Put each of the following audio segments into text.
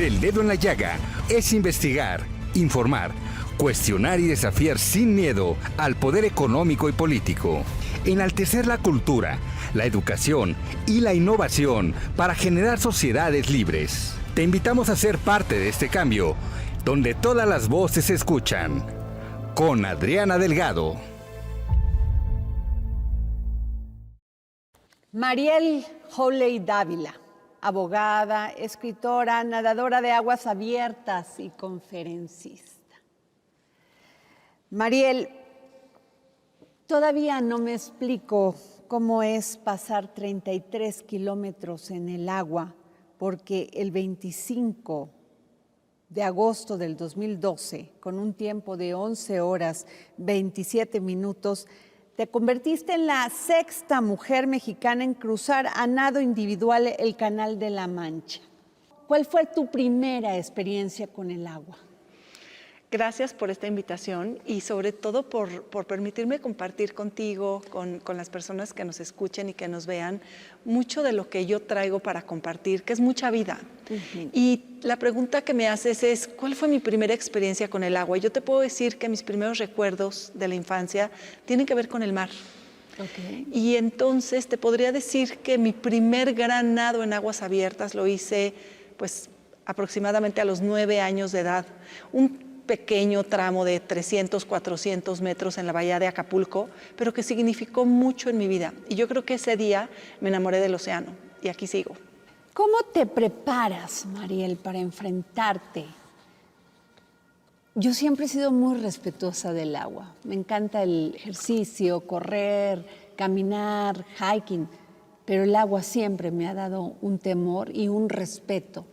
El Dedo en la Llaga es investigar, informar, cuestionar y desafiar sin miedo al poder económico y político. Enaltecer la cultura, la educación y la innovación para generar sociedades libres. Te invitamos a ser parte de este cambio, donde todas las voces se escuchan. Con Adriana Delgado. Mariel Holley Dávila, abogada, escritora, nadadora de aguas abiertas y conferencista. Mariel, todavía no me explico cómo es pasar 33 kilómetros en el agua, porque el 25 de agosto del 2012, con un tiempo de 11 horas, 27 minutos, te convertiste en la sexta mujer mexicana en cruzar a nado individual el Canal de la Mancha. ¿Cuál fue tu primera experiencia con el agua? Gracias por esta invitación y sobre todo por permitirme compartir contigo, con las personas que nos escuchen y que nos vean, mucho de lo que yo traigo para compartir, que es mucha vida. Y la pregunta que me haces es, ¿cuál fue mi primera experiencia con el agua? Y yo te puedo decir que mis primeros recuerdos de la infancia tienen que ver con el mar. Y entonces te podría decir que mi primer gran nado en aguas abiertas lo hice pues aproximadamente a los 9 años de edad. Un pequeño tramo de 300, 400 metros en la bahía de Acapulco, pero que significó mucho en mi vida. Y yo creo que ese día me enamoré del océano y aquí sigo. ¿Cómo te preparas, Mariel, para enfrentarte? Yo siempre he sido muy respetuosa del agua. Me encanta el ejercicio, correr, caminar, hiking, pero el agua siempre me ha dado un temor y un respeto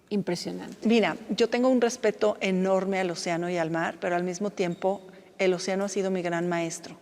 impresionante. Mira, yo tengo un respeto enorme al océano y al mar, pero al mismo tiempo el océano ha sido mi gran maestro.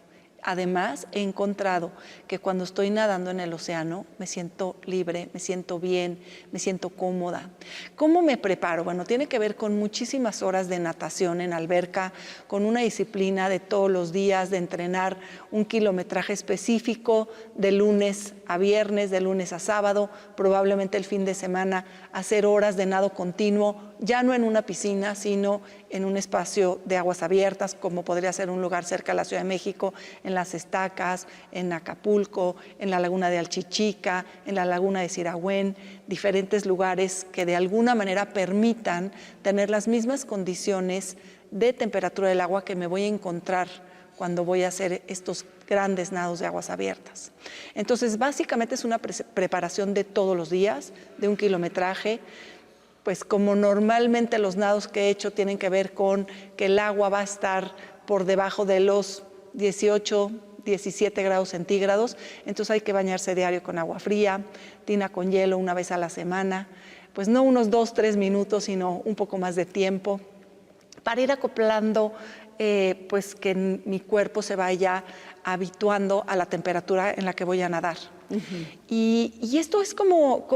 Además, he encontrado que cuando estoy nadando en el océano me siento libre, me siento bien, me siento cómoda. ¿Cómo me preparo? Bueno, tiene que ver con muchísimas horas de natación en alberca, con una disciplina de todos los días, de entrenar un kilometraje específico de lunes a viernes, de lunes a sábado, probablemente el fin de semana, hacer horas de nado continuo, ya no en una piscina, sino en un espacio de aguas abiertas, como podría ser un lugar cerca de la Ciudad de México, en Las Estacas, en Acapulco, en la laguna de Alchichica, en la laguna de Siragüen, diferentes lugares que de alguna manera permitan tener las mismas condiciones de temperatura del agua que me voy a encontrar cuando voy a hacer estos grandes nados de aguas abiertas. Entonces, básicamente es una preparación de todos los días, de un kilometraje. Pues como normalmente los nados que he hecho tienen que ver con que el agua va a estar por debajo de los 18, 17 grados centígrados, entonces hay que bañarse diario con agua fría, tina con hielo una vez a la semana, pues no unos 2, 3 minutos, sino un poco más de tiempo, para ir acoplando pues que mi cuerpo se vaya habituando a la temperatura en la que voy a nadar. Y esto es como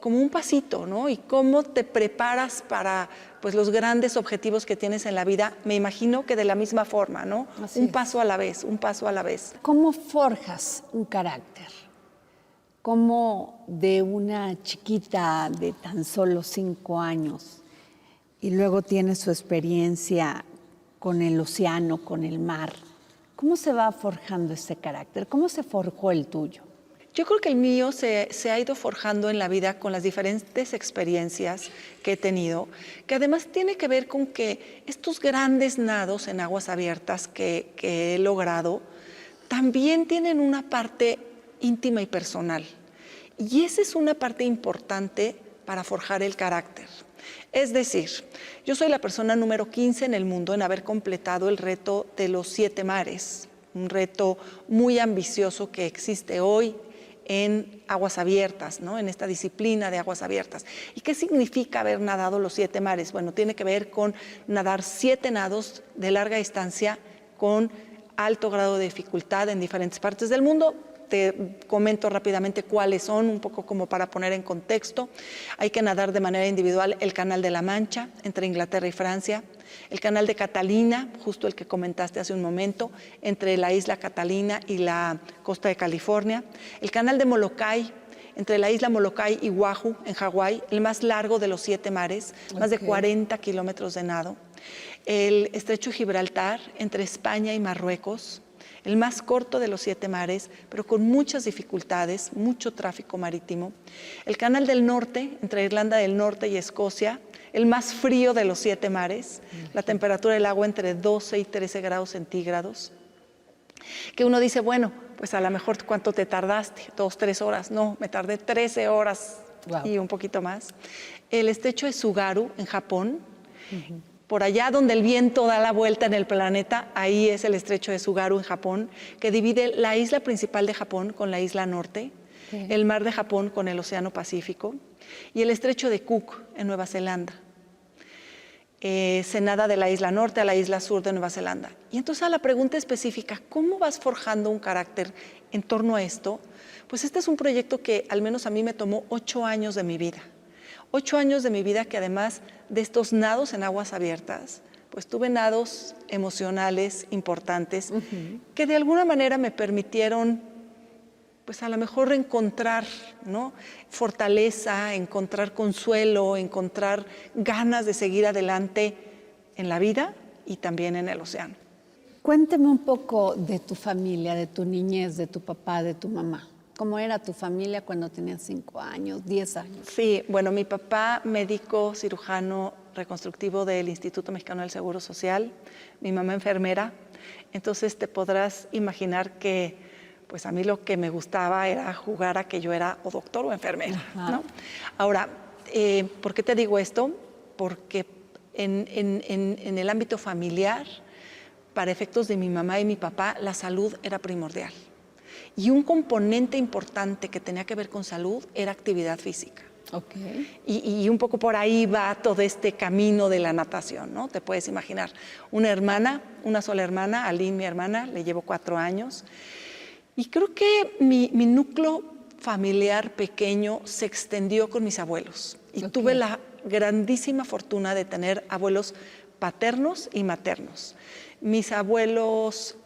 un pasito, ¿no? Y cómo te preparas para pues, los grandes objetivos que tienes en la vida, me imagino que de la misma forma, ¿no? Un paso a la vez, un paso a la vez. ¿Cómo forjas un carácter? ¿Cómo de una chiquita de tan solo 5 años y luego tiene su experiencia con el océano, con el mar? ¿Cómo se va forjando este carácter? ¿Cómo se forjó el tuyo? Yo creo que el mío se ha ido forjando en la vida con las diferentes experiencias que he tenido, que además tiene que ver con que estos grandes nados en aguas abiertas que he logrado también tienen una parte íntima y personal. Y esa es una parte importante para forjar el carácter. Es decir, yo soy la persona número 15 en el mundo en haber completado el reto de los 7 mares, un reto muy ambicioso que existe hoy en aguas abiertas, ¿no? En esta disciplina de aguas abiertas. ¿Y qué significa haber nadado los 7 mares? Bueno, tiene que ver con nadar 7 nados de larga distancia con alto grado de dificultad en diferentes partes del mundo. Te comento rápidamente cuáles son, un poco como para poner en contexto. Hay que nadar de manera individual el Canal de la Mancha, entre Inglaterra y Francia, el Canal de Catalina, justo el que comentaste hace un momento, entre la isla Catalina y la costa de California, el Canal de Molokai, entre la isla Molokai y Oahu, en Hawái, el más largo de los 7 mares, más de 40 kilómetros de nado. El estrecho de Gibraltar, entre España y Marruecos, el más corto de los 7 mares, pero con muchas dificultades, mucho tráfico marítimo. El Canal del Norte, entre Irlanda del Norte y Escocia, el más frío de los 7 mares, la temperatura del agua entre 12 y 13 grados centígrados. Que uno dice, bueno, pues a lo mejor ¿cuánto te tardaste? 2, 3 horas. No, me tardé 13 horas y un poquito más. El estrecho de Tsugaru, en Japón, por allá donde el viento da la vuelta en el planeta, ahí es el estrecho de Tsugaru en Japón, que divide la isla principal de Japón con la isla norte, el mar de Japón con el océano Pacífico, y el estrecho de Cook en Nueva Zelanda. Se nada de la isla norte a la isla sur de Nueva Zelanda. Y entonces a la pregunta específica, ¿cómo vas forjando un carácter en torno a esto? Pues este es un proyecto que al menos a mí me tomó 8 años de mi vida. 8 años de mi vida que además de estos nados en aguas abiertas, pues tuve nados emocionales importantes que de alguna manera me permitieron, pues a lo mejor encontrar, ¿no?, fortaleza, encontrar consuelo, encontrar ganas de seguir adelante en la vida y también en el océano. Cuénteme un poco de tu familia, de tu niñez, de tu papá, de tu mamá. ¿Cómo era tu familia cuando tenías 5 años, 10 años? Sí, bueno, mi papá, médico cirujano reconstructivo del Instituto Mexicano del Seguro Social, mi mamá enfermera. Entonces te podrás imaginar que pues a mí lo que me gustaba era jugar a que yo era o doctor o enfermera, ¿no? Ahora, ¿por qué te digo esto? Porque en el ámbito familiar, para efectos de mi mamá y mi papá, la salud era primordial. Y un componente importante que tenía que ver con salud era actividad física. Y un poco por ahí va todo este camino de la natación, ¿no? Te puedes imaginar. Una hermana, una sola hermana, Aline, mi hermana, le llevo 4 años. Y creo que mi núcleo familiar pequeño se extendió con mis abuelos. Y tuve la grandísima fortuna de tener abuelos paternos y maternos. Mis abuelos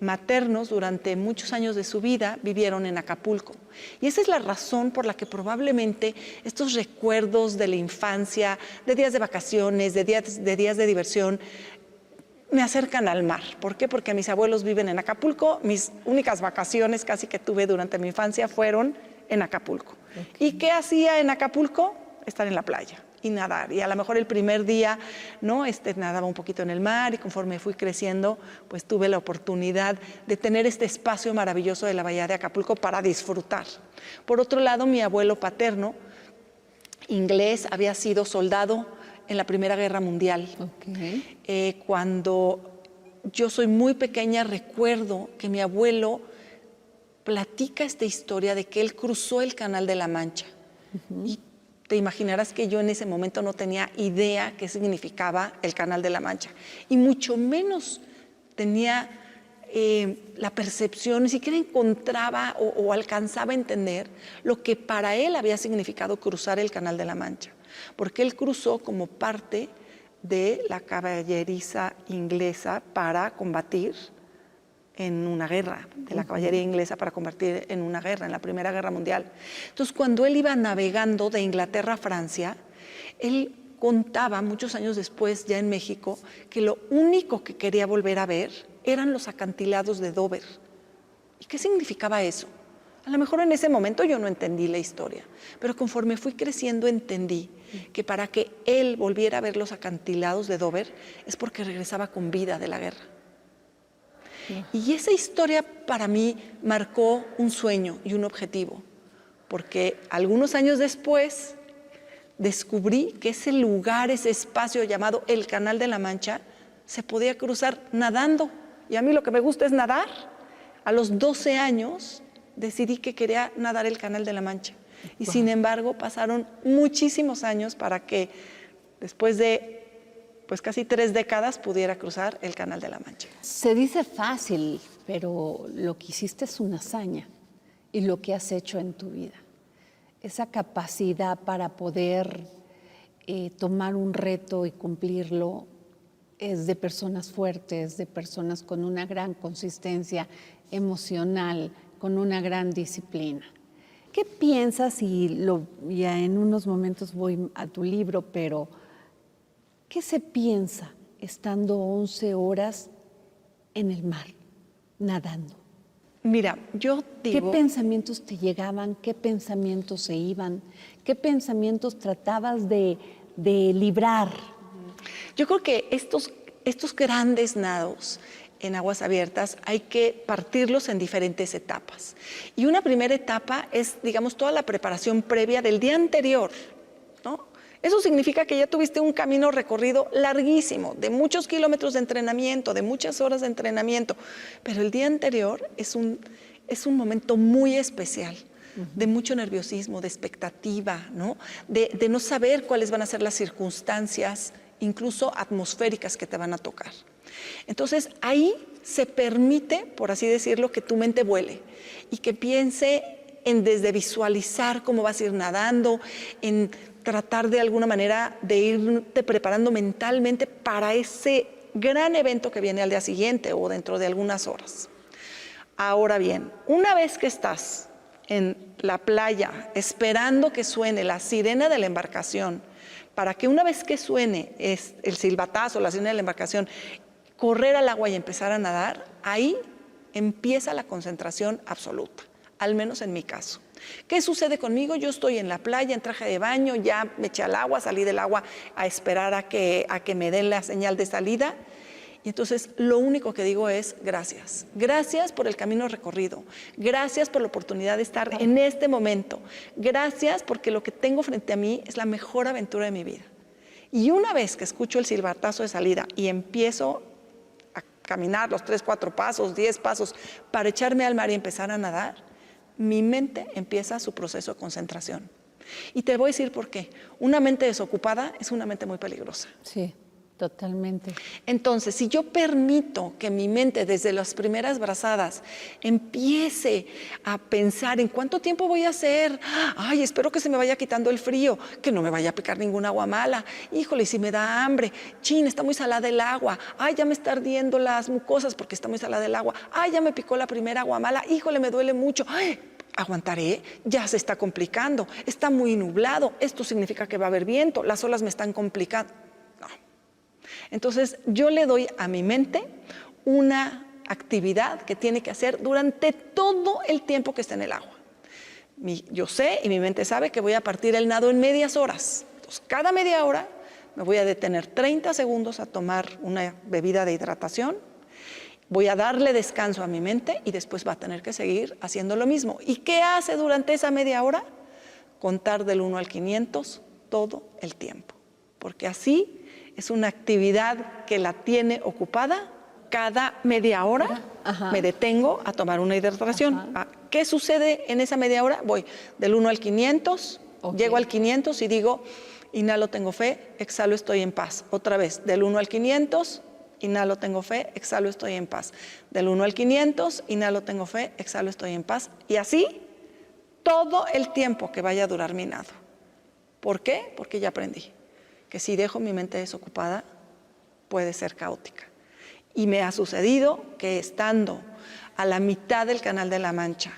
maternos durante muchos años de su vida vivieron en Acapulco. Y esa es la razón por la que probablemente estos recuerdos de la infancia, de días de vacaciones, de días de diversión, me acercan al mar. ¿Por qué? Porque mis abuelos viven en Acapulco. Mis únicas vacaciones casi que tuve durante mi infancia fueron en Acapulco. ¿Y qué hacía en Acapulco? Estar en la playa y nadar. Y a lo mejor el primer día, ¿no?, nadaba un poquito en el mar, y conforme fui creciendo, pues tuve la oportunidad de tener este espacio maravilloso de la bahía de Acapulco para disfrutar. Por otro lado, mi abuelo paterno, inglés, había sido soldado en la Primera Guerra Mundial. Cuando yo soy muy pequeña, recuerdo que mi abuelo platica esta historia de que él cruzó el Canal de la Mancha. Y te imaginarás que yo en ese momento no tenía idea qué significaba el Canal de la Mancha. Y mucho menos tenía la percepción, ni siquiera encontraba o alcanzaba a entender lo que para él había significado cruzar el Canal de la Mancha. Porque él cruzó como parte de la caballeriza inglesa para combatir en una guerra, de la caballería inglesa para combatir en una guerra, en la Primera Guerra Mundial. Entonces, cuando él iba navegando de Inglaterra a Francia, él contaba muchos años después, ya en México, que lo único que quería volver a ver eran los acantilados de Dover. ¿Y qué significaba eso? A lo mejor en ese momento yo no entendí la historia, pero conforme fui creciendo entendí que para que él volviera a ver los acantilados de Dover es porque regresaba con vida de la guerra. Y esa historia para mí marcó un sueño y un objetivo, porque algunos años después descubrí que ese lugar, ese espacio llamado el Canal de la Mancha, se podía cruzar nadando. Y a mí lo que me gusta es nadar. A los 12 años decidí que quería nadar el Canal de la Mancha. Y sin embargo pasaron muchísimos años para que después de pues casi 3 décadas pudiera cruzar el Canal de la Mancha. Se dice fácil, pero lo que hiciste es una hazaña y lo que has hecho en tu vida. Esa capacidad para poder tomar un reto y cumplirlo es de personas fuertes, de personas con una gran consistencia emocional, con una gran disciplina. ¿Qué piensas? Ya en unos momentos voy a tu libro, pero ¿qué se piensa estando 11 horas en el mar, nadando? Mira, yo digo... ¿Qué pensamientos te llegaban? ¿Qué pensamientos se iban? ¿Qué pensamientos tratabas de librar? Yo creo que estos grandes nados en aguas abiertas hay que partirlos en diferentes etapas. Y una primera etapa es, digamos, toda la preparación previa del día anterior, ¿no? Eso significa que ya tuviste un camino recorrido larguísimo, de muchos kilómetros de entrenamiento, de muchas horas de entrenamiento, pero el día anterior es un momento muy especial, de mucho nerviosismo, de expectativa, ¿no? De no saber cuáles van a ser las circunstancias, incluso atmosféricas, que te van a tocar. Entonces, ahí se permite, por así decirlo, que tu mente vuele y que piense en desde visualizar cómo vas a ir nadando, en tratar de alguna manera de irte preparando mentalmente para ese gran evento que viene al día siguiente o dentro de algunas horas. Ahora bien, una vez que estás en la playa esperando que suene la sirena de la embarcación, para que una vez que suene el silbatazo, la sirena de la embarcación, correr al agua y empezar a nadar, ahí empieza la concentración absoluta, al menos en mi caso. ¿Qué sucede conmigo? Yo estoy en la playa, en traje de baño, ya me eché al agua, salí del agua a esperar a que me den la señal de salida. Y entonces lo único que digo es gracias. Gracias por el camino recorrido. Gracias por la oportunidad de estar en este momento. Gracias porque lo que tengo frente a mí es la mejor aventura de mi vida. Y una vez que escucho el silbatazo de salida y empiezo a caminar los 3, 4 pasos, 10 pasos para echarme al mar y empezar a nadar, mi mente empieza su proceso de concentración. Y te voy a decir por qué. Una mente desocupada es una mente muy peligrosa. Sí, totalmente. Entonces, si yo permito que mi mente desde las primeras brazadas empiece a pensar en cuánto tiempo voy a hacer, ay, espero que se me vaya quitando el frío, que no me vaya a picar ninguna agua mala, híjole, si me da hambre, chin, está muy salada el agua, ay, ya me está ardiendo las mucosas porque está muy salada el agua, ay, ya me picó la primera agua mala, híjole, me duele mucho, ay, aguantaré, ya se está complicando, está muy nublado, esto significa que va a haber viento, las olas me están complicando. Entonces, yo le doy a mi mente una actividad que tiene que hacer durante todo el tiempo que esté en el agua. Yo sé y mi mente sabe que voy a partir el nado en medias horas. Entonces, cada media hora me voy a detener 30 segundos a tomar una bebida de hidratación. Voy a darle descanso a mi mente y después va a tener que seguir haciendo lo mismo. ¿Y qué hace durante esa media hora? Contar del 1 al 500 todo el tiempo. Porque así es una actividad que la tiene ocupada. Cada media hora me detengo a tomar una hidratación. ¿Qué sucede en esa media hora? Voy del 1 al 500, llego al 500 y digo, inhalo, tengo fe, exhalo, estoy en paz. Otra vez, del 1 al 500, inhalo, tengo fe, exhalo, estoy en paz. Del 1 al 500, inhalo, tengo fe, exhalo, estoy en paz. Y así todo el tiempo que vaya a durar mi nado. ¿Por qué? Porque ya aprendí que si dejo mi mente desocupada, puede ser caótica. Y me ha sucedido que estando a la mitad del Canal de la Mancha,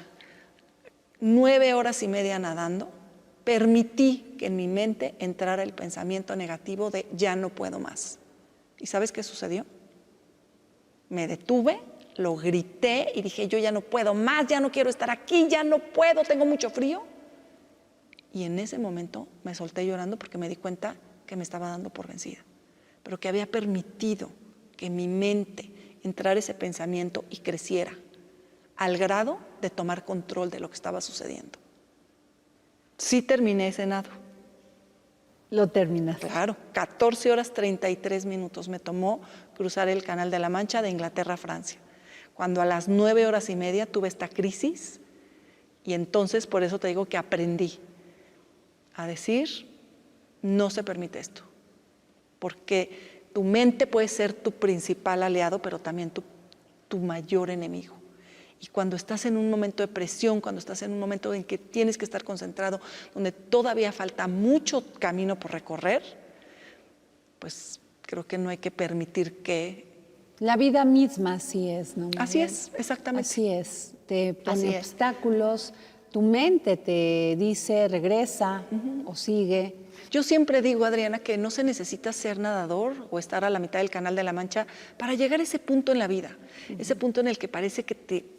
9 horas y media nadando, permití que en mi mente entrara el pensamiento negativo de ya no puedo más. ¿Y sabes qué sucedió? Me detuve, lo grité y dije, yo ya no puedo más, ya no quiero estar aquí, ya no puedo, tengo mucho frío. Y en ese momento me solté llorando porque me di cuenta que me estaba dando por vencida, pero que había permitido que mi mente entrara ese pensamiento y creciera al grado de tomar control de lo que estaba sucediendo. Sí terminé ese nado. Lo terminaste. Claro, 14 horas 33 minutos me tomó cruzar el Canal de la Mancha de Inglaterra a Francia. Cuando a las 9 horas y media tuve esta crisis y entonces por eso te digo que aprendí a decir, no se permite esto, porque tu mente puede ser tu principal aliado, pero también tu mayor enemigo. Y cuando estás en un momento de presión, cuando estás en un momento en que tienes que estar concentrado, donde todavía falta mucho camino por recorrer, pues creo que no hay que permitir que... La vida misma así es, ¿no? Así es, exactamente. Así es, te pone obstáculos, tu mente te dice regresa o sigue. Yo siempre digo, Adriana, que no se necesita ser nadador o estar a la mitad del Canal de la Mancha para llegar a ese punto en la vida, ese punto en el que parece que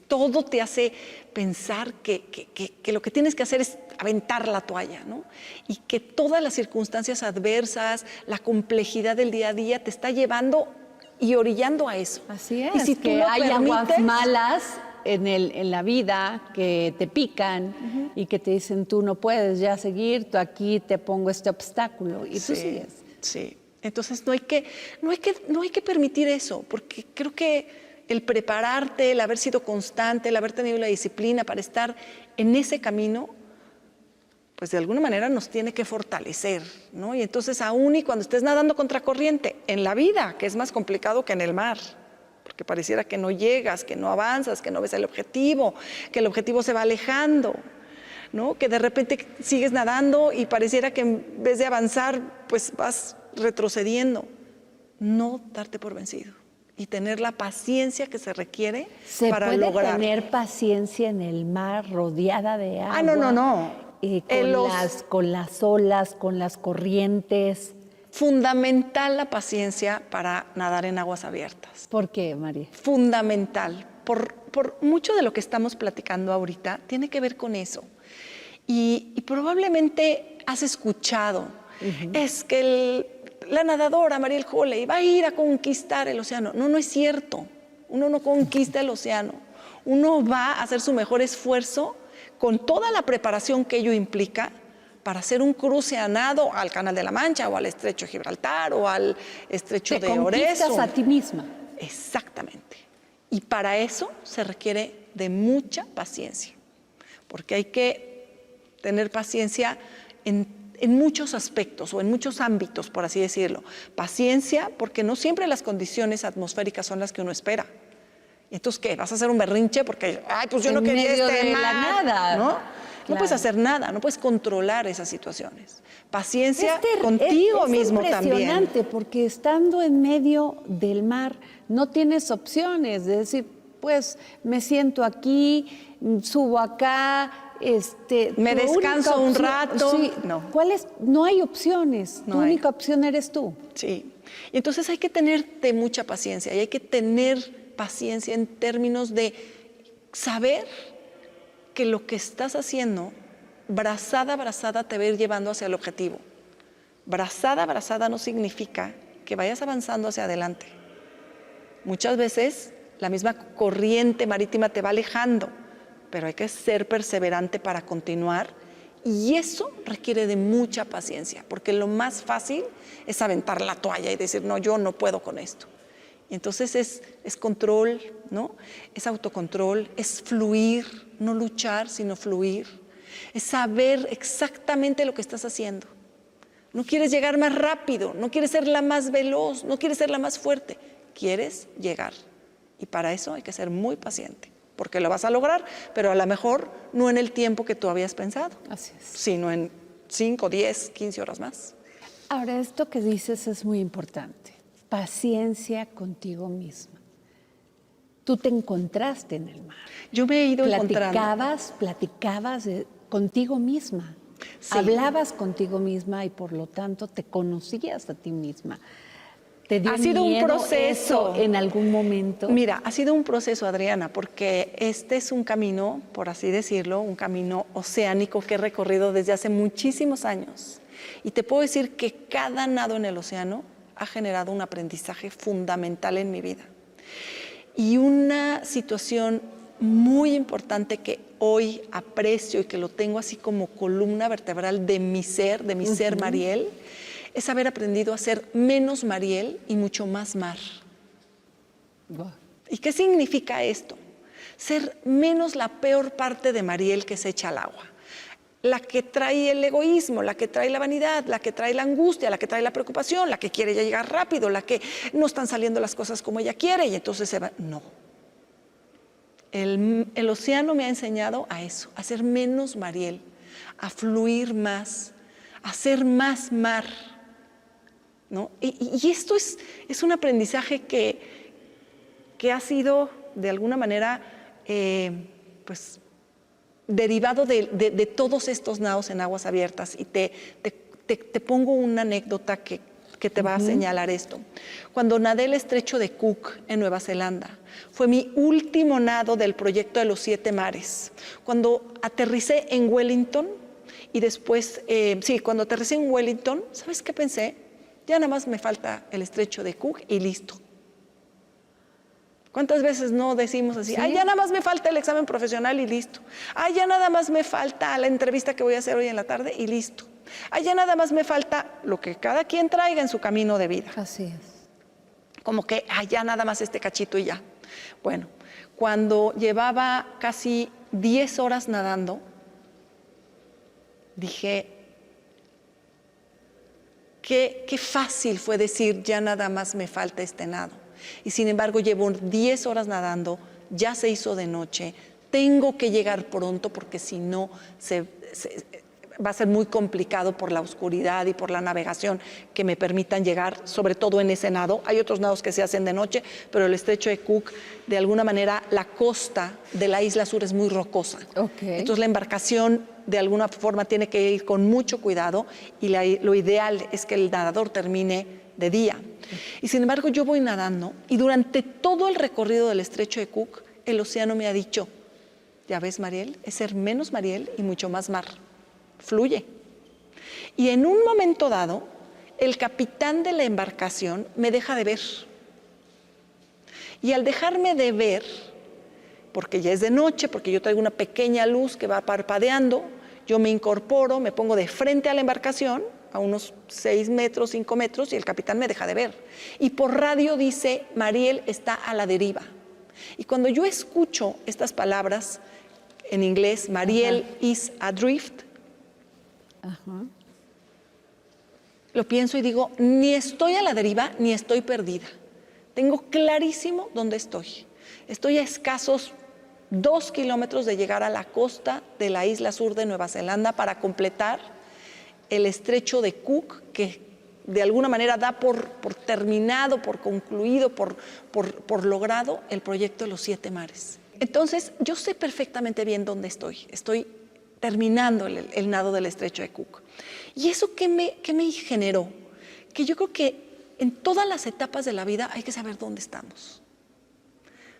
todo te hace pensar que lo que tienes que hacer es aventar la toalla, ¿no? Y que todas las circunstancias adversas, la complejidad del día a día te está llevando y orillando a eso. Así es, y si tú que lo hay aguas permites, malas en la vida que te pican y que te dicen tú no puedes ya seguir, tú aquí te pongo este obstáculo y tú sigues. Sí, entonces no hay que permitir eso, porque creo que el prepararte, el haber sido constante, el haber tenido la disciplina para estar en ese camino, pues de alguna manera nos tiene que fortalecer, ¿no? Y entonces aún y cuando estés nadando contracorriente en la vida, que es más complicado que en el mar, porque pareciera que no llegas, que no avanzas, que no ves el objetivo, que el objetivo se va alejando, ¿no? Que de repente sigues nadando y pareciera que en vez de avanzar, pues vas retrocediendo. No darte por vencido y tener la paciencia que se requiere para lograr. ¿Se puede tener paciencia en el mar rodeada de agua? No. Con las olas, con las corrientes. Fundamental la paciencia para nadar en aguas abiertas. ¿Por qué, María? Fundamental. Por mucho de lo que estamos platicando ahorita tiene que ver con eso. Y probablemente has escuchado, es que la nadadora Mariel Holley va a ir a conquistar el océano. No, no es cierto. Uno no conquista el océano. Uno va a hacer su mejor esfuerzo con toda la preparación que ello implica para hacer un cruce a nado al Canal de la Mancha o al Estrecho de Gibraltar o al Estrecho de Oresum. Te conquistas a ti misma. Exactamente. Y para eso se requiere de mucha paciencia, porque hay que tener paciencia en muchos aspectos o en muchos ámbitos, por así decirlo. Paciencia porque no siempre las condiciones atmosféricas son las que uno espera. Entonces, ¿qué? ¿Vas a hacer un berrinche? Porque, pues yo no quería de la nada, ¿no? No puedes hacer nada, no puedes controlar esas situaciones. Paciencia contigo mismo también. Es impresionante porque estando en medio del mar no tienes opciones de decir, pues me siento aquí, subo acá, me descanso un rato. Sí, no. No hay opciones, tu única opción eres tú. Sí, y entonces hay que tenerte mucha paciencia y hay que tener paciencia en términos de saber que lo que estás haciendo, brazada a brazada, te va a ir llevando hacia el objetivo. Brazada a brazada no significa que vayas avanzando hacia adelante. Muchas veces la misma corriente marítima te va alejando, pero hay que ser perseverante para continuar y eso requiere de mucha paciencia, porque lo más fácil es aventar la toalla y decir, no, yo no puedo con esto. Y entonces es control, ¿no? Es autocontrol, es fluir, no luchar, sino fluir. Es saber exactamente lo que estás haciendo. No quieres llegar más rápido, no quieres ser la más veloz, no quieres ser la más fuerte. Quieres llegar. Y para eso hay que ser muy paciente, porque lo vas a lograr, pero a lo mejor no en el tiempo que tú habías pensado. Así es. Sino en 5, 10, 15 horas más. Ahora, esto que dices es muy importante. Paciencia contigo misma. Tú te encontraste en el mar. Yo me he ido encontrando. Platicabas contigo misma. Sí. Hablabas contigo misma y por lo tanto te conocías a ti misma. ¿Te dio ha sido miedo un proceso eso en algún momento? Mira, ha sido un proceso, Adriana, porque este es un camino, por así decirlo, un camino oceánico que he recorrido desde hace muchísimos años. Y te puedo decir que cada nado en el océano ha generado un aprendizaje fundamental en mi vida. Y una situación muy importante que hoy aprecio y que lo tengo así como columna vertebral de mi ser Mariel, es haber aprendido a ser menos Mariel y mucho más mar. Wow. ¿Y qué significa esto? Ser menos la peor parte de Mariel que se echa al agua. La que trae el egoísmo, la que trae la vanidad, la que trae la angustia, la que trae la preocupación, la que quiere ya llegar rápido, la que no están saliendo las cosas como ella quiere y entonces se va. No. El océano me ha enseñado a eso, a ser menos Mariel, a fluir más, a ser más mar, ¿no? Y esto es un aprendizaje que ha sido, de alguna manera, pues derivado de todos estos nados en aguas abiertas. Y te pongo una anécdota que te va a señalar esto. Cuando nadé el estrecho de Cook en Nueva Zelanda, fue mi último nado del proyecto de los 7 mares. Cuando aterricé en Wellington y después, cuando aterricé en Wellington, ¿sabes qué pensé? Ya nada más me falta el estrecho de Cook y listo. ¿Cuántas veces no decimos así? Sí. Ay, ya nada más me falta el examen profesional y listo. Ay, ya nada más me falta la entrevista que voy a hacer hoy en la tarde y listo. Ay, ya nada más me falta lo que cada quien traiga en su camino de vida. Así es. Como que, ay, ya nada más este cachito y ya. Bueno, cuando llevaba casi 10 horas nadando, dije, qué fácil fue decir, ya nada más me falta este nado. Y sin embargo, llevo 10 horas nadando, ya se hizo de noche, tengo que llegar pronto porque si no va a ser muy complicado por la oscuridad y por la navegación que me permitan llegar, sobre todo en ese nado. Hay otros nados que se hacen de noche, pero el estrecho de Cook, de alguna manera, la costa de la isla sur es muy rocosa. Okay. Entonces la embarcación de alguna forma tiene que ir con mucho cuidado y lo ideal es que el nadador termine de día. Y sin embargo yo voy nadando y durante todo el recorrido del estrecho de Cook, el océano me ha dicho, ya ves, Mariel, es ser menos Mariel y mucho más mar. Fluye. Y en un momento dado, el capitán de la embarcación me deja de ver. Y al dejarme de ver, porque ya es de noche, porque yo traigo una pequeña luz que va parpadeando, yo me incorporo, me pongo de frente a la embarcación, a unos 6 metros, 5 metros, y el capitán me deja de ver. Y por radio dice, Mariel está a la deriva. Y cuando yo escucho estas palabras en inglés, Mariel is adrift, lo pienso y digo, ni estoy a la deriva, ni estoy perdida. Tengo clarísimo dónde estoy. Estoy a escasos 2 kilómetros de llegar a la costa de la isla sur de Nueva Zelanda para completar el estrecho de Cook, que de alguna manera da por terminado, por concluido, por logrado el proyecto de los 7 mares. Entonces, yo sé perfectamente bien dónde estoy. Estoy terminando el nado del estrecho de Cook. ¿Y eso qué me generó? Que yo creo que en todas las etapas de la vida hay que saber dónde estamos,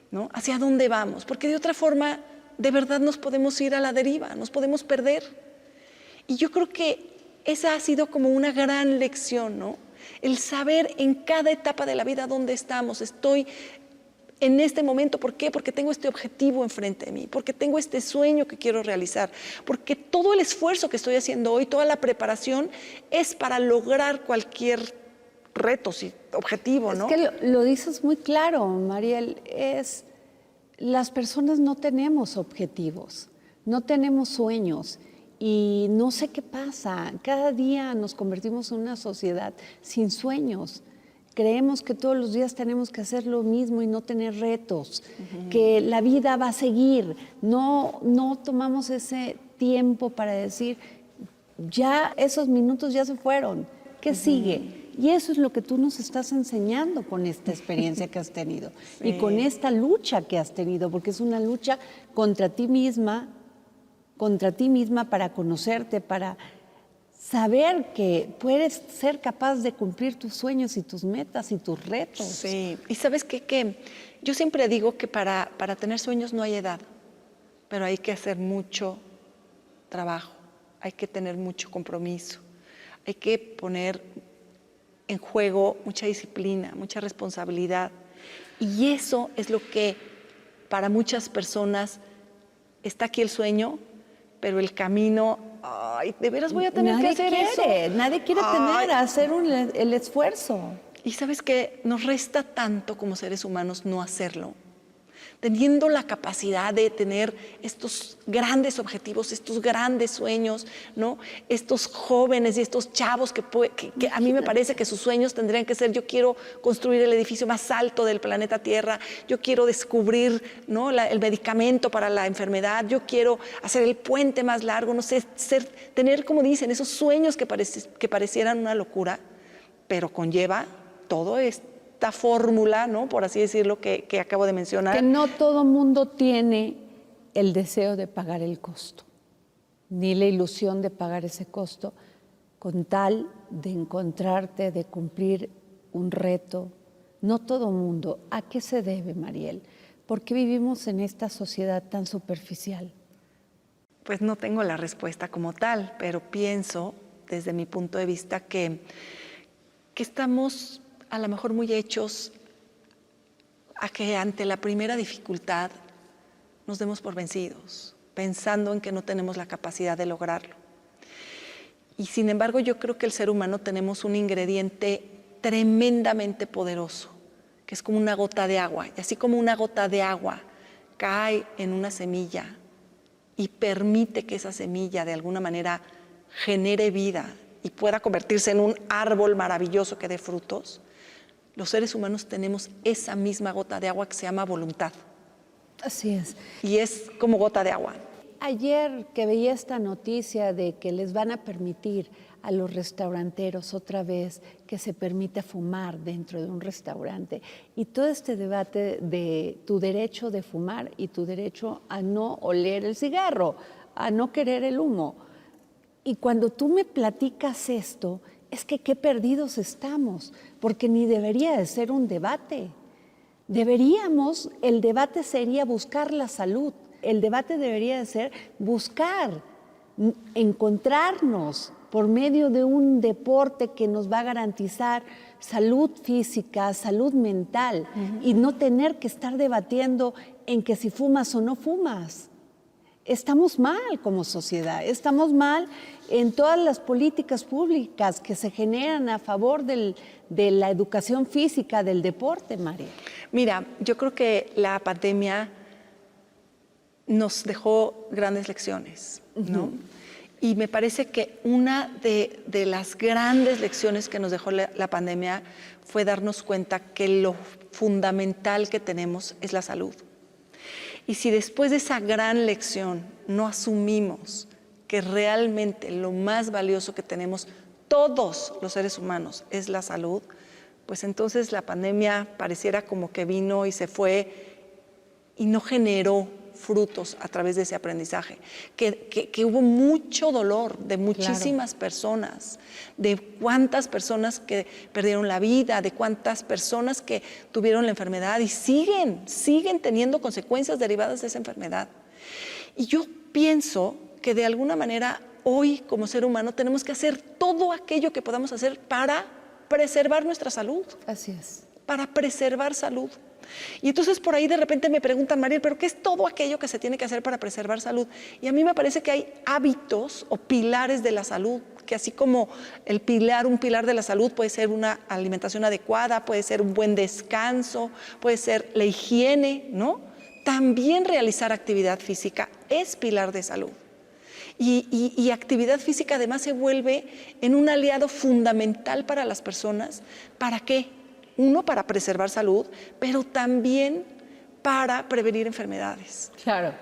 ¿no? Hacia dónde vamos, porque de otra forma, de verdad nos podemos ir a la deriva, nos podemos perder. Y yo creo que esa ha sido como una gran lección, ¿no? El saber en cada etapa de la vida dónde estamos. Estoy en este momento, ¿por qué? Porque tengo este objetivo enfrente de mí, porque tengo este sueño que quiero realizar, porque todo el esfuerzo que estoy haciendo hoy, toda la preparación es para lograr cualquier reto, objetivo, ¿no? Es que lo dices muy claro, Mariel, las personas no tenemos objetivos, no tenemos sueños y no sé qué pasa, cada día nos convertimos en una sociedad sin sueños. Creemos que todos los días tenemos que hacer lo mismo y no tener retos, que la vida va a seguir. No tomamos ese tiempo para decir, ya esos minutos ya se fueron, ¿qué sigue? Y eso es lo que tú nos estás enseñando con esta experiencia que has tenido y con esta lucha que has tenido, porque es una lucha contra ti misma para conocerte, para saber que puedes ser capaz de cumplir tus sueños y tus metas y tus retos. Sí, y ¿sabes qué? Que yo siempre digo que para tener sueños no hay edad, pero hay que hacer mucho trabajo, hay que tener mucho compromiso, hay que poner en juego mucha disciplina, mucha responsabilidad. Y eso es lo que para muchas personas está aquí el sueño, pero el camino, ay, ¿de veras voy a tener que hacer eso? Nadie quiere hacer el esfuerzo. Y ¿sabes qué? Nos resta tanto como seres humanos no hacerlo. Teniendo la capacidad de tener estos grandes objetivos, estos grandes sueños, ¿no? Estos jóvenes y estos chavos que a mí me parece que sus sueños tendrían que ser, yo quiero construir el edificio más alto del planeta Tierra, yo quiero descubrir, ¿no? el medicamento para la enfermedad, yo quiero hacer el puente más largo, no sé, tener, como dicen, esos sueños que parecieran una locura, pero conlleva todo esto. Esta fórmula, ¿no? Por así decirlo, que acabo de mencionar. Que no todo mundo tiene el deseo de pagar el costo, ni la ilusión de pagar ese costo, con tal de encontrarte, de cumplir un reto. No todo mundo. ¿A qué se debe, Mariel? ¿Por qué vivimos en esta sociedad tan superficial? Pues no tengo la respuesta como tal, pero pienso, desde mi punto de vista, que estamos a lo mejor muy hechos a que ante la primera dificultad nos demos por vencidos, pensando en que no tenemos la capacidad de lograrlo. Y sin embargo, yo creo que el ser humano tenemos un ingrediente tremendamente poderoso, que es como una gota de agua. Y así como una gota de agua cae en una semilla y permite que esa semilla de alguna manera genere vida y pueda convertirse en un árbol maravilloso que dé frutos, los seres humanos tenemos esa misma gota de agua que se llama voluntad. Así es. Y es como gota de agua. Ayer que veía esta noticia de que les van a permitir a los restauranteros otra vez que se permita fumar dentro de un restaurante, y todo este debate de tu derecho de fumar y tu derecho a no oler el cigarro, a no querer el humo. Y cuando tú me platicas esto, es que qué perdidos estamos, porque ni debería de ser un debate. El debate sería buscar la salud. El debate debería de ser buscar, encontrarnos por medio de un deporte que nos va a garantizar salud física, salud mental, y no tener que estar debatiendo en que si fumas o no fumas. Estamos mal como sociedad, estamos mal en todas las políticas públicas que se generan a favor de la educación física, del deporte, María. Mira, yo creo que la pandemia nos dejó grandes lecciones, ¿no? Y me parece que una de las grandes lecciones que nos dejó la pandemia fue darnos cuenta que lo fundamental que tenemos es la salud. Y si después de esa gran lección no asumimos que realmente lo más valioso que tenemos todos los seres humanos es la salud, pues entonces la pandemia pareciera como que vino y se fue y no generó frutos a través de ese aprendizaje, que hubo mucho dolor de muchísimas personas, de cuántas personas que perdieron la vida, de cuántas personas que tuvieron la enfermedad y siguen teniendo consecuencias derivadas de esa enfermedad. Y yo pienso que de alguna manera hoy como ser humano tenemos que hacer todo aquello que podamos hacer para preservar nuestra salud. Así es. Para preservar salud. Y entonces por ahí de repente me preguntan, Mariel, ¿pero qué es todo aquello que se tiene que hacer para preservar salud? Y a mí me parece que hay hábitos o pilares de la salud, que así como un pilar de la salud puede ser una alimentación adecuada, puede ser un buen descanso, puede ser la higiene, ¿no? También realizar actividad física es pilar de salud. Y actividad física además se vuelve en un aliado fundamental para las personas. ¿Para qué? Uno, para preservar salud, pero también para prevenir enfermedades. Claro.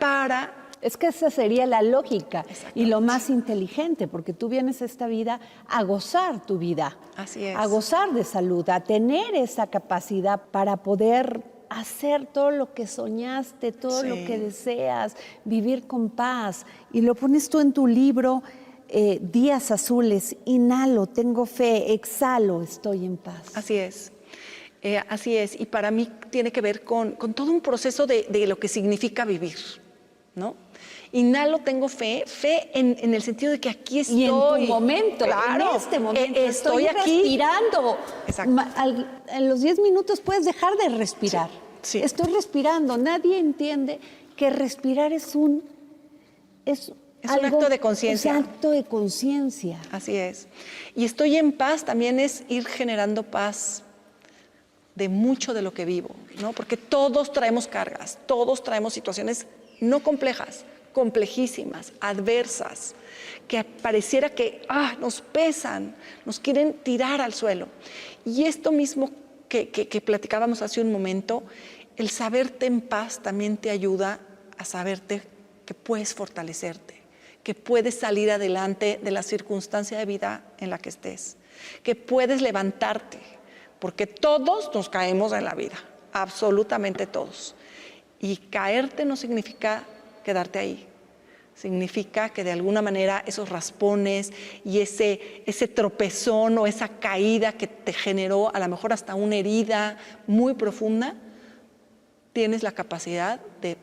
Es que esa sería la lógica y lo más inteligente, porque tú vienes a esta vida a gozar tu vida. Así es. A gozar de salud, a tener esa capacidad para poder hacer todo lo que soñaste, todo lo que deseas, vivir con paz. Y lo pones tú en tu libro, Días Azules: inhalo, tengo fe, exhalo, estoy en paz. Así es. Así es, y para mí tiene que ver con todo un proceso de lo que significa vivir, ¿no? Inhalo, tengo fe en el sentido de que aquí estoy. Y en tu momento, claro, en este momento, estoy aquí respirando. Exacto. En los 10 minutos puedes dejar de respirar. Sí. Estoy respirando. Nadie entiende que respirar es un acto de conciencia. Es un acto de conciencia. Así es. Y estoy en paz también es ir generando paz de mucho de lo que vivo, ¿no? Porque todos traemos cargas, todos traemos situaciones no complejas, complejísimas, adversas, que pareciera que nos pesan, nos quieren tirar al suelo. Y esto mismo que platicábamos hace un momento, el saberte en paz también te ayuda a saberte que puedes fortalecerte, que puedes salir adelante de la circunstancia de vida en la que estés, que puedes levantarte, porque todos nos caemos en la vida, absolutamente todos. Y caerte no significa quedarte ahí. Significa que de alguna manera esos raspones y ese tropezón o esa caída que te generó a lo mejor hasta una herida muy profunda, tienes la capacidad de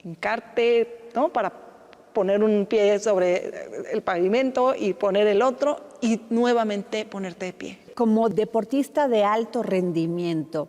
hincarte, ¿no?, para poner un pie sobre el pavimento y poner el otro y nuevamente ponerte de pie. Como deportista de alto rendimiento,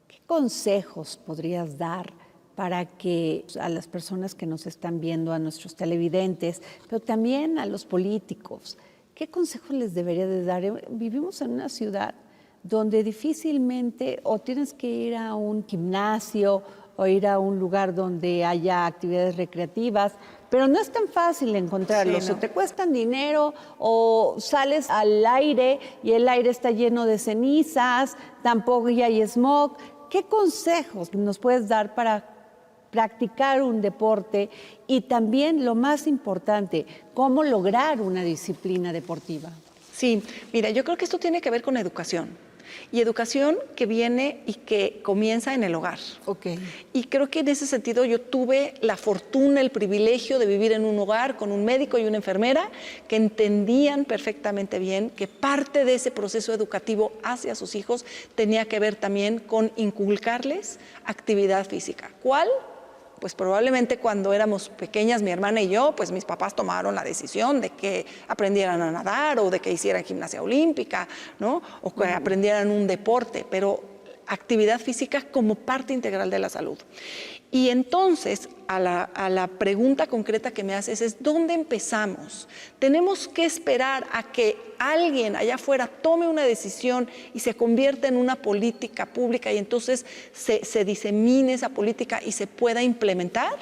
¿qué consejos podrías dar para que a las personas que nos están viendo, a nuestros televidentes, pero también a los políticos, qué consejos les debería de dar? Vivimos en una ciudad donde difícilmente o tienes que ir a un gimnasio o ir a un lugar donde haya actividades recreativas, pero no es tan fácil encontrarlos. Sí, no. O te cuestan dinero o sales al aire y el aire está lleno de cenizas, tampoco ya hay smog. ¿Qué consejos nos puedes dar para practicar un deporte y también, lo más importante, cómo lograr una disciplina deportiva? Sí, mira, yo creo que esto tiene que ver con educación. Y educación que viene y que comienza en el hogar. Okay. Y creo que en ese sentido yo tuve la fortuna, el privilegio de vivir en un hogar con un médico y una enfermera que entendían perfectamente bien que parte de ese proceso educativo hacia sus hijos tenía que ver también con inculcarles actividad física. ¿Cuál? Pues probablemente cuando éramos pequeñas, mi hermana y yo, pues mis papás tomaron la decisión de que aprendieran a nadar o de que hicieran gimnasia olímpica, ¿no? O que aprendieran un deporte, pero actividad física como parte integral de la salud. Y entonces, a la pregunta concreta que me haces es, ¿dónde empezamos? Tenemos que esperar a que alguien allá afuera tome una decisión y se convierta en una política pública y entonces se disemine esa política y se pueda implementar,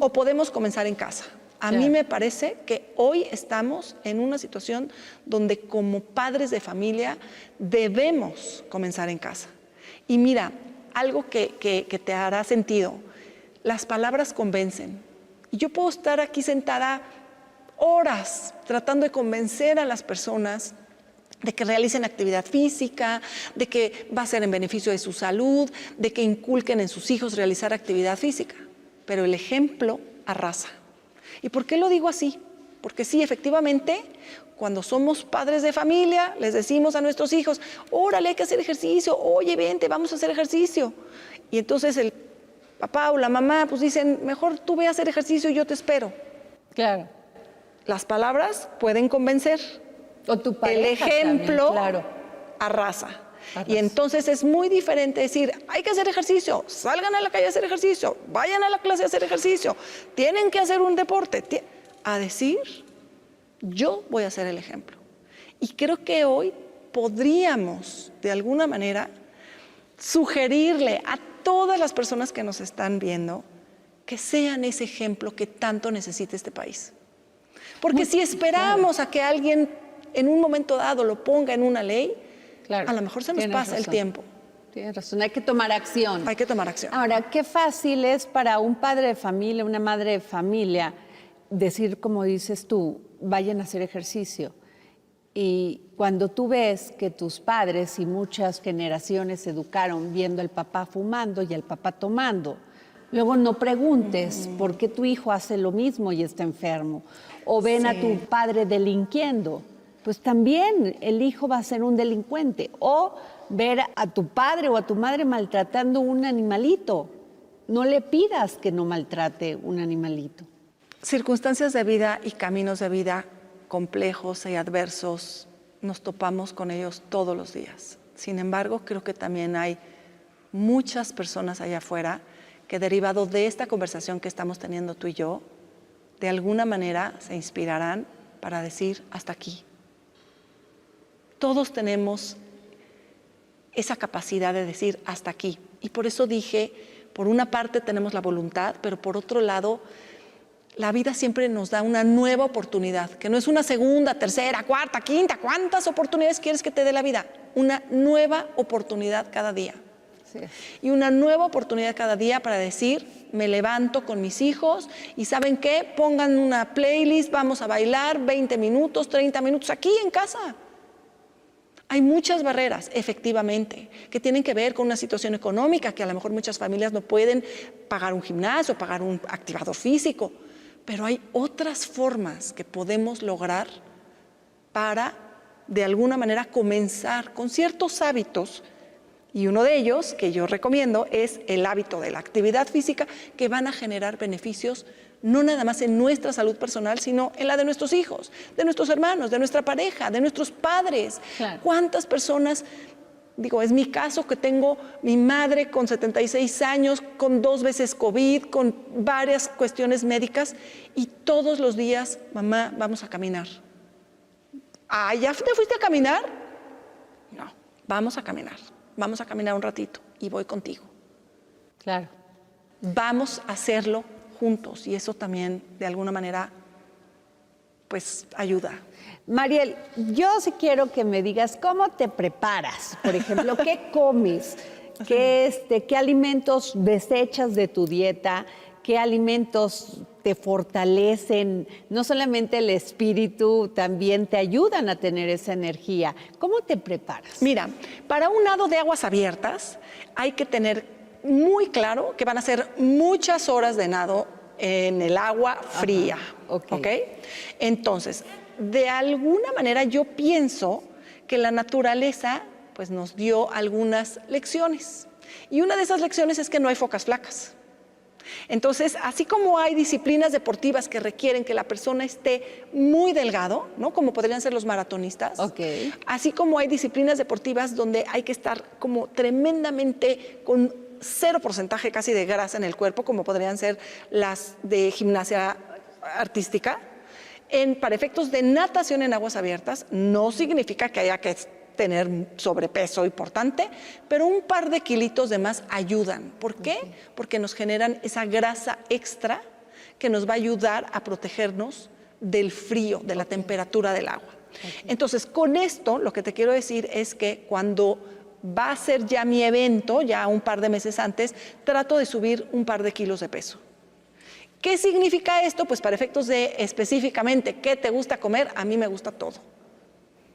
¿o podemos comenzar en casa? A mí me parece que hoy estamos en una situación donde como padres de familia debemos comenzar en casa. Y mira, algo que te hará sentido, las palabras convencen. Y yo puedo estar aquí sentada horas tratando de convencer a las personas de que realicen actividad física, de que va a ser en beneficio de su salud, de que inculquen en sus hijos realizar actividad física. Pero el ejemplo arrasa. ¿Y por qué lo digo así? Porque sí, efectivamente, cuando somos padres de familia, les decimos a nuestros hijos, órale, hay que hacer ejercicio, oye, vente, vamos a hacer ejercicio. Y entonces el papá o la mamá pues dicen, mejor tú ve a hacer ejercicio y yo te espero. Claro. Las palabras pueden convencer. O tu pareja el ejemplo también, claro, arrasa. Y entonces es muy diferente decir, hay que hacer ejercicio, salgan a la calle a hacer ejercicio, vayan a la clase a hacer ejercicio, tienen que hacer un deporte, a decir, yo voy a ser el ejemplo. Y creo que hoy podríamos, de alguna manera, sugerirle a todas las personas que nos están viendo que sean ese ejemplo que tanto necesita este país. Porque si esperamos a que alguien en un momento dado lo ponga en una ley, claro, a lo mejor se nos pasa el tiempo. Tienes razón, hay que tomar acción. Hay que tomar acción. Ahora, qué fácil es para un padre de familia, una madre de familia, decir, como dices tú, vayan a hacer ejercicio. Y cuando tú ves que tus padres y muchas generaciones se educaron viendo al papá fumando y al papá tomando, luego no preguntes por qué tu hijo hace lo mismo y está enfermo. O ven a tu padre delinquiendo, pues también el hijo va a ser un delincuente. O ver a tu padre o a tu madre maltratando un animalito. No le pidas que no maltrate un animalito. Circunstancias de vida y caminos de vida complejos y adversos, nos topamos con ellos todos los días. Sin embargo, creo que también hay muchas personas allá afuera que, derivado de esta conversación que estamos teniendo tú y yo, de alguna manera se inspirarán para decir hasta aquí. Todos tenemos esa capacidad de decir hasta aquí. Y por eso dije, por una parte tenemos la voluntad, pero por otro lado, la vida siempre nos da una nueva oportunidad, que no es una segunda, tercera, cuarta, quinta. ¿Cuántas oportunidades quieres que te dé la vida? Una nueva oportunidad cada día. Sí. Y una nueva oportunidad cada día para decir, me levanto con mis hijos y ¿saben qué? Pongan una playlist, vamos a bailar 20 minutos, 30 minutos aquí en casa. Hay muchas barreras, efectivamente, que tienen que ver con una situación económica, que a lo mejor muchas familias no pueden pagar un gimnasio, pagar un activador físico, pero hay otras formas que podemos lograr para, de alguna manera, comenzar con ciertos hábitos. Y uno de ellos, que yo recomiendo, es el hábito de la actividad física, que van a generar beneficios no nada más en nuestra salud personal, sino en la de nuestros hijos, de nuestros hermanos, de nuestra pareja, de nuestros padres. Claro. ¿Cuántas personas, digo, es mi caso, que tengo mi madre con 76 años, con 2 veces COVID, con varias cuestiones médicas, y todos los días, mamá, vamos a caminar? Ah, ¿ya te fuiste a caminar? No, vamos a caminar. Vamos a caminar un ratito y voy contigo. Claro. Vamos a hacerlo juntos y eso también de alguna manera pues ayuda. Mariel, yo sí quiero que me digas cómo te preparas. Por ejemplo, ¿qué comes? ¿Qué alimentos desechas de tu dieta? ¿Qué alimentos te fortalecen? No solamente el espíritu, también te ayudan a tener esa energía. ¿Cómo te preparas? Mira, para un nado de aguas abiertas hay que tener muy claro que van a ser muchas horas de nado en el agua fría. ¿Ok? Entonces, de alguna manera yo pienso que la naturaleza pues, nos dio algunas lecciones. Y una de esas lecciones es que no hay focas flacas. Entonces, así como hay disciplinas deportivas que requieren que la persona esté muy delgado, ¿no? Como podrían ser los maratonistas, así como hay disciplinas deportivas donde hay que estar como tremendamente con 0% casi de grasa en el cuerpo, como podrían ser las de gimnasia artística, para efectos de natación en aguas abiertas, no significa que haya que tener sobrepeso importante, pero un par de kilitos de más ayudan. ¿Por qué? Porque nos generan esa grasa extra que nos va a ayudar a protegernos del frío, de la temperatura del agua. Entonces, con esto, lo que te quiero decir es que cuando va a ser ya mi evento, ya un par de meses antes, trato de subir un par de kilos de peso. ¿Qué significa esto? Pues para efectos de específicamente qué te gusta comer, a mí me gusta todo.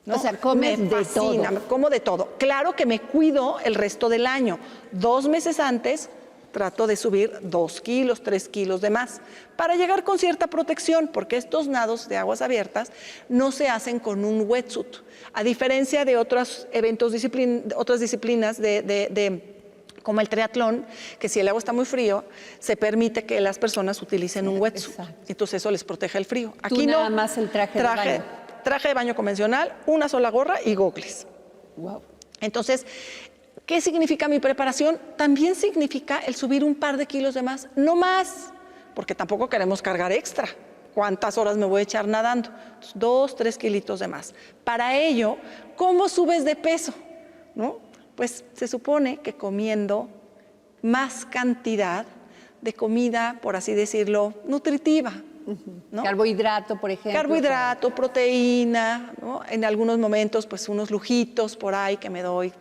¿No? O sea, comes de todo. Como de todo. Claro que me cuido el resto del año. 2 meses antes trato de subir 2 kilos, 3 kilos de más para llegar con cierta protección, porque estos nados de aguas abiertas no se hacen con un wetsuit. A diferencia de otros eventos, otras disciplinas como el triatlón, que si el agua está muy frío, se permite que las personas utilicen un wetsuit. Entonces eso les protege el frío. Aquí nada más el traje de baño. Traje de baño convencional, una sola gorra y gogles. Wow. Entonces, ¿qué significa mi preparación? También significa el subir un par de kilos de más, no más, porque tampoco queremos cargar extra. ¿Cuántas horas me voy a echar nadando? 2, 3 kilitos de más. Para ello, ¿cómo subes de peso? ¿No? Pues se supone que comiendo más cantidad de comida, por así decirlo, nutritiva. ¿No? Carbohidrato, por ejemplo. Carbohidrato, proteína, ¿no? En algunos momentos, pues unos lujitos por ahí que me doy,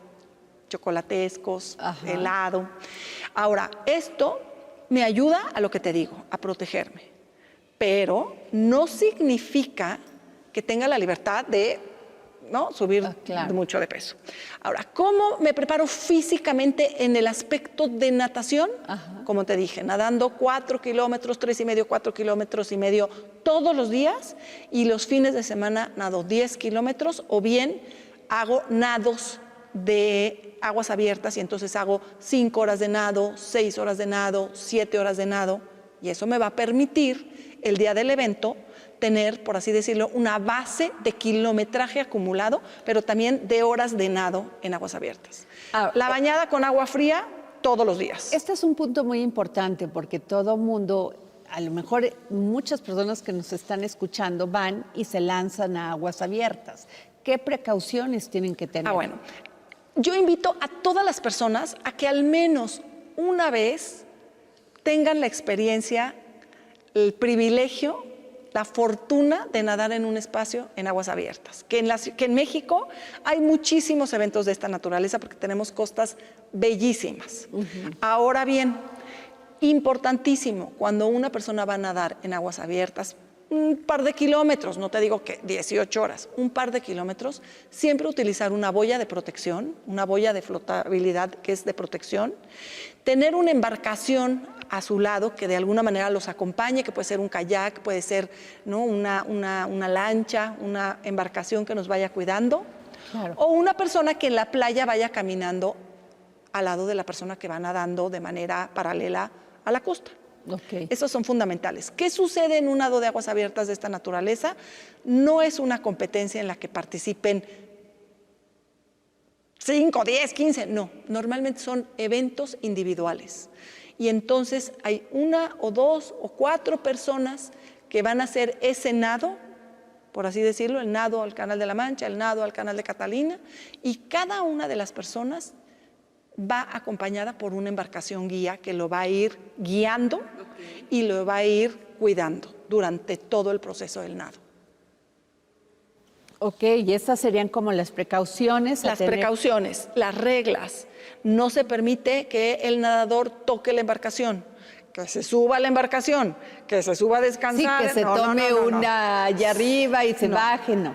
chocolatescos, helado. Ahora, esto me ayuda a lo que te digo, a protegerme, pero no significa que tenga la libertad de subir mucho de peso. Ahora, ¿cómo me preparo físicamente en el aspecto de natación? Como te dije, nadando 4 kilómetros, 3,5, 4 kilómetros y medio todos los días, y los fines de semana nado 10 kilómetros, o bien hago nados de aguas abiertas y entonces hago 5 horas de nado, 6 horas de nado, 7 horas de nado, y eso me va a permitir el día del evento tener, por así decirlo, una base de kilometraje acumulado, pero también de horas de nado en aguas abiertas. La bañada con agua fría todos los días. Este es un punto muy importante porque todo mundo, a lo mejor muchas personas que nos están escuchando van y se lanzan a aguas abiertas. ¿Qué precauciones tienen que tener? Bueno, yo invito a todas las personas a que al menos una vez tengan la experiencia, el privilegio, la fortuna de nadar en un espacio en aguas abiertas. Que en México hay muchísimos eventos de esta naturaleza porque tenemos costas bellísimas. Ahora bien, importantísimo, cuando una persona va a nadar en aguas abiertas, un par de kilómetros, no te digo que 18 horas, un par de kilómetros, siempre utilizar una boya de protección, una boya de flotabilidad que es de protección, tener una embarcación a su lado que de alguna manera los acompañe, que puede ser un kayak, puede ser, ¿no?, una lancha, una embarcación que nos vaya cuidando, Claro. o una persona que en la playa vaya caminando al lado de la persona que va nadando de manera paralela a la costa. Ok. Esos son fundamentales. ¿Qué sucede en un nado de aguas abiertas de esta naturaleza? No es una competencia en la que participen 5, 10, 15, no. Normalmente son eventos individuales. Y entonces hay 1 o 2 o 4 personas que van a hacer ese nado, por así decirlo, el nado al Canal de la Mancha, el nado al Canal de Catalina, y cada una de las personas va acompañada por una embarcación guía que lo va a ir guiando y lo va a ir cuidando durante todo el proceso del nado. Ok, y estas serían como las precauciones. Las precauciones, las reglas. No se permite que el nadador toque la embarcación, que se suba a la embarcación, que se suba a Sí, descansar. que se tome una allá arriba y se baje, no.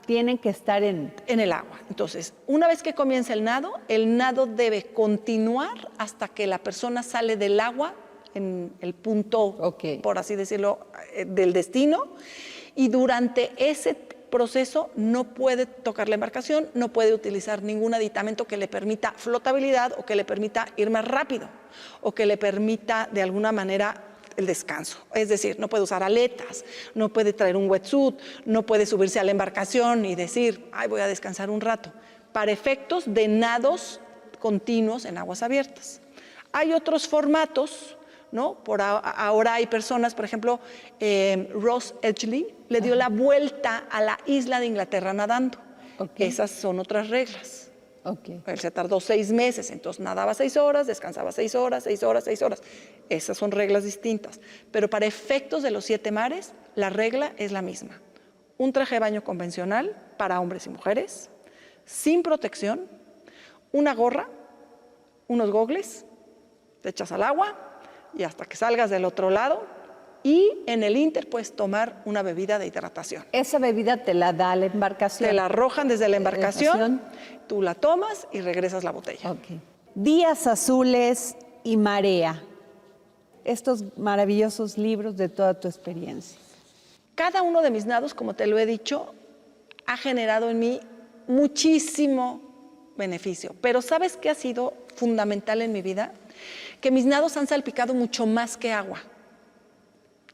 Tienen que estar en el agua. Entonces, una vez que comienza el nado debe continuar hasta que la persona sale del agua en el punto, por así decirlo, del destino. Y durante ese proceso no puede tocar la embarcación, no puede utilizar ningún aditamento que le permita flotabilidad o que le permita ir más rápido o que le permita de alguna manera el descanso. Es decir, no puede usar aletas, no puede traer un wetsuit, no puede subirse a la embarcación y decir, ay, voy a descansar un rato, para efectos de nados continuos en aguas abiertas. Hay otros formatos, ¿no? Ahora hay personas, por ejemplo, Ross Edgley le dio la vuelta a la isla de Inglaterra nadando. Esas son otras reglas. Él se tardó 6 meses, entonces nadaba 6 horas, descansaba 6 horas, 6 horas, 6 horas. Esas son reglas distintas. Pero para efectos de los 7 mares, la regla es la misma. Un traje de baño convencional para hombres y mujeres, sin protección, una gorra, unos gogles, te echas al agua y hasta que salgas del otro lado, y en el ínter puedes tomar una bebida de hidratación. ¿Esa bebida te la da la embarcación? Te la arrojan desde la embarcación, tú la tomas y regresas la botella. Días azules y marea. Estos maravillosos libros de toda tu experiencia. Cada uno de mis nados, como te lo he dicho, ha generado en mí muchísimo beneficio. Pero ¿sabes qué ha sido fundamental en mi vida? Que mis nados han salpicado mucho más que agua.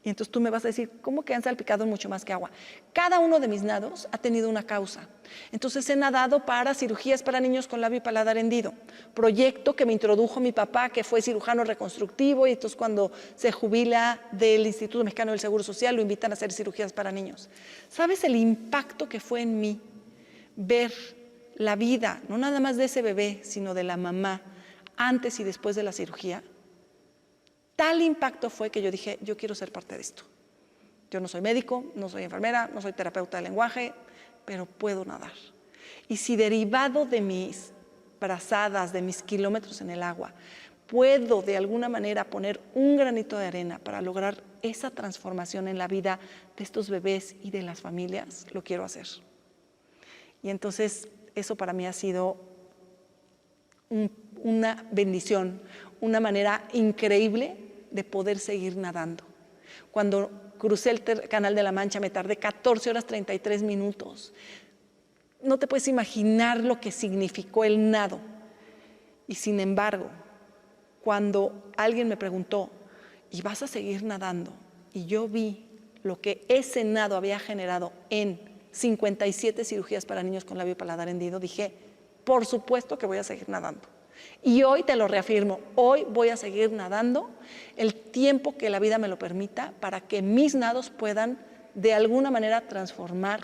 Y entonces tú me vas a decir, ¿cómo que han salpicado mucho más que agua? Cada uno de mis nados ha tenido una causa. Entonces he nadado para cirugías para niños con labio y paladar hendido, proyecto que me introdujo mi papá, que fue cirujano reconstructivo, y entonces cuando se jubila del Instituto Mexicano del Seguro Social lo invitan a hacer cirugías para niños. ¿Sabes el impacto que fue en mí ver la vida, no nada más de ese bebé, sino de la mamá, antes y después de la cirugía? Tal impacto fue que yo dije, yo quiero ser parte de esto. Yo no soy médico, no soy enfermera, no soy terapeuta de lenguaje, pero puedo nadar. Y si derivado de mis brazadas, de mis kilómetros en el agua, puedo de alguna manera poner un granito de arena para lograr esa transformación en la vida de estos bebés y de las familias, lo quiero hacer. Y entonces eso para mí ha sido una bendición, una manera increíble de poder seguir nadando. Cuando crucé el Canal de la Mancha me tardé 14 horas 33 minutos. No te puedes imaginar lo que significó el nado. Y sin embargo, cuando alguien me preguntó, ¿y vas a seguir nadando? Y yo vi lo que ese nado había generado en 57 cirugías para niños con labio y paladar hendido, dije, por supuesto que voy a seguir nadando. Y hoy te lo reafirmo, hoy voy a seguir nadando el tiempo que la vida me lo permita para que mis nados puedan de alguna manera transformar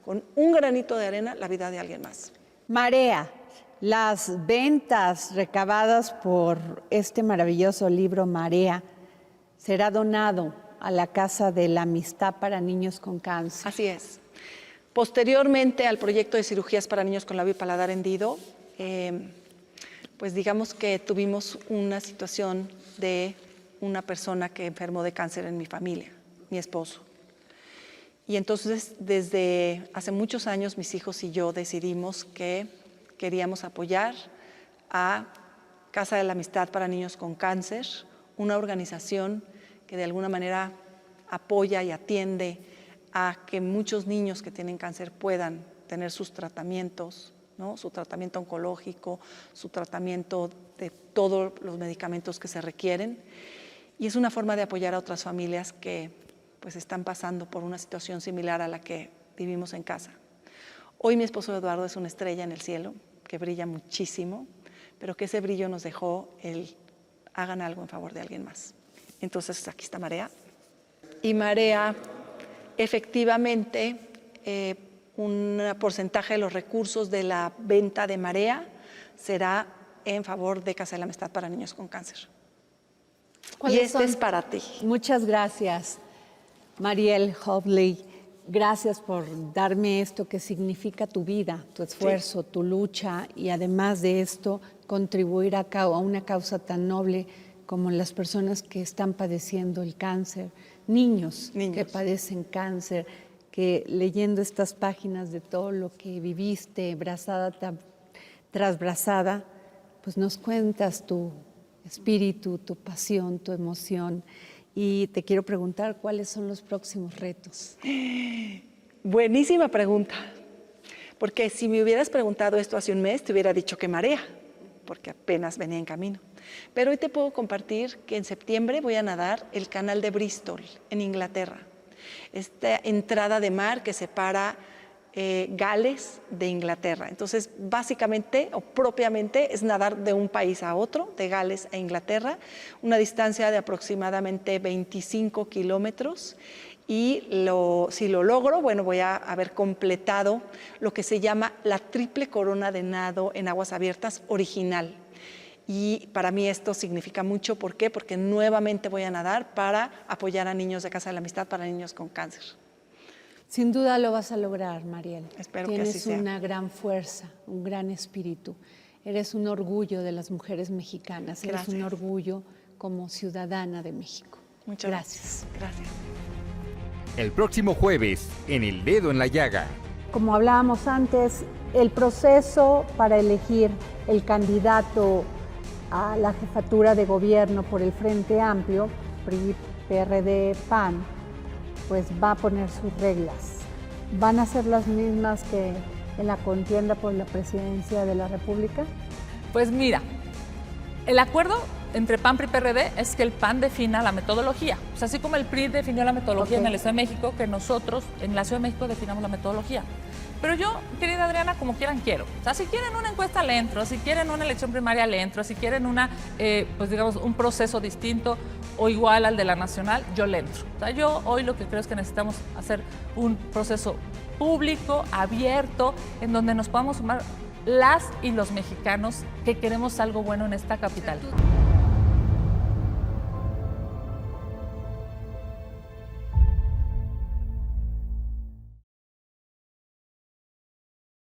con un granito de arena la vida de alguien más. Marea, las ventas recabadas por este maravilloso libro Marea será donado a la Casa de la Amistad para Niños con Cáncer. Así es. Posteriormente al proyecto de cirugías para niños con labio y paladar hendido, pues digamos que tuvimos una situación de una persona que enfermó de cáncer en mi familia, mi esposo. Y entonces, desde hace muchos años, mis hijos y yo decidimos que queríamos apoyar a Casa de la Amistad para Niños con Cáncer, una organización que de alguna manera apoya y atiende a que muchos niños que tienen cáncer puedan tener sus tratamientos, ¿no? Su tratamiento oncológico, su tratamiento de todos los medicamentos que se requieren. Y es una forma de apoyar a otras familias que pues están pasando por una situación similar a la que vivimos en casa. Hoy mi esposo Eduardo es una estrella en el cielo, que brilla muchísimo, pero que ese brillo nos dejó el hagan algo en favor de alguien más. Entonces aquí está Marea. Y Marea, efectivamente, un porcentaje de los recursos de la venta de Marea será en favor de Casa de la Amistad para Niños con Cáncer. Y este es para ti. Muchas gracias, Mariel Hobley. Gracias por darme esto que significa tu vida, tu esfuerzo, tu lucha y además de esto contribuir a una causa tan noble como las personas que están padeciendo el cáncer, niños que padecen cáncer, que leyendo estas páginas de todo lo que viviste, brazada tras brazada, pues nos cuentas tu espíritu, tu pasión, tu emoción. Y te quiero preguntar, ¿cuáles son los próximos retos? Buenísima pregunta, porque si me hubieras preguntado esto hace un mes, te hubiera dicho que Marea, porque apenas venía en camino. Pero hoy te puedo compartir que en septiembre voy a nadar el canal de Bristol, en Inglaterra. Esta entrada de mar que separa Gales de Inglaterra. Entonces, básicamente o propiamente es nadar de un país a otro, de Gales a Inglaterra, una distancia de aproximadamente 25 kilómetros. Y si lo logro, bueno, voy a haber completado lo que se llama la triple corona de nado en aguas abiertas original. Y para mí esto significa mucho. ¿Por qué? Porque nuevamente voy a nadar para apoyar a niños de Casa de la Amistad para Niños con Cáncer. Sin duda lo vas a lograr, Mariel. Espero que así sea. Tienes una gran fuerza, un gran espíritu. Eres un orgullo de las mujeres mexicanas. Gracias. Eres un orgullo como ciudadana de México. Muchas gracias. Gracias. El próximo jueves, en El Dedo en la Llaga. Como hablábamos antes, el proceso para elegir el candidato a la jefatura de gobierno por el Frente Amplio, PRI, PRD, PAN, pues va a poner sus reglas. ¿Van a ser las mismas que en la contienda por la presidencia de la República? Pues mira, el acuerdo entre PAN, PRI y PRD es que el PAN defina la metodología. O sea, así como el PRI definió la metodología en el Estado de México, que nosotros en la Ciudad de México definamos la metodología. Pero yo, querida Adriana, como quieran quiero. O sea, si quieren una encuesta, le entro. Si quieren una elección primaria, le entro. Si quieren pues digamos, un proceso distinto o igual al de la nacional, yo le entro. O sea, yo hoy lo que creo es que necesitamos hacer un proceso público, abierto, en donde nos podamos sumar las y los mexicanos que queremos algo bueno en esta capital.